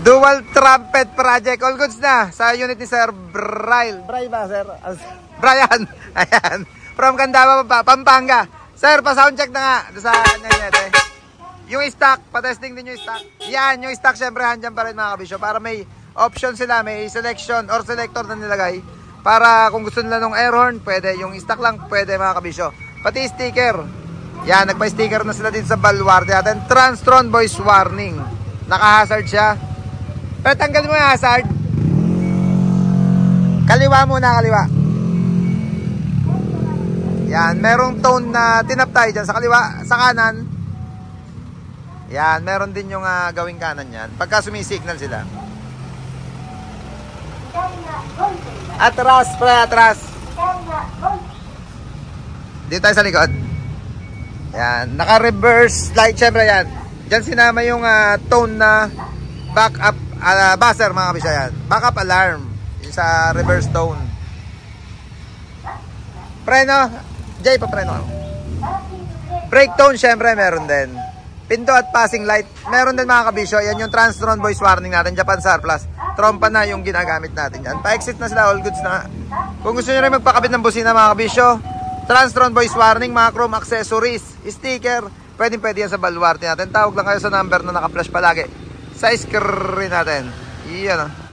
Dual trumpet project. All goods na sa unit ni Sir Brian. Brian ba, Sir? Brian. Ayan. From Candaba, Pampanga. Sir, pa-sound check na nga. Sa nangyayari. Yung stock, pa-testing din yung stock. Yan, yung stock syempre handyan pa rin mga kabisyo. Para may option sila, may selection or selector na nilagay. Para kung gusto nila ng air horn, pwede. Yung stock lang, pwede mga kabisyo. Pati sticker. Yan, nagpa-sticker na sila dito sa baluarte natin. Transtron voice warning. Naka-hazard siya. Pero tanggal mo yung hazard. Kaliwa muna, kaliwa. Yan, merong tone na tinap tayo dyan sa kaliwa, sa kanan. Yan, meron din yung gawing kanan yan. Pagka sumisignal sila. Atras, pre, atras. Dito tayo sa likod. Yan, naka-reverse light. Siyempre yan. Diyan sinama yung tone na backup buzzer mga kabisya yan. Backup alarm. Yung sa reverse tone. Preno. Jay, papreno ako. Brake tone, syempre, meron din. Pinto at passing light, meron din mga kabisyo. Yan yung Transtron voice warning natin, Japan Star Plus. Trompa na yung ginagamit natin yan. Pa-exit na sila, all goods na. Kung gusto nyo rin magpakabit ng busina mga kabisyo, Transtron voice warning, mga chrome accessories, sticker, pwede yan sa baluarte natin. Tawag lang kayo sa number na naka-flash palagi sa screen natin. Yan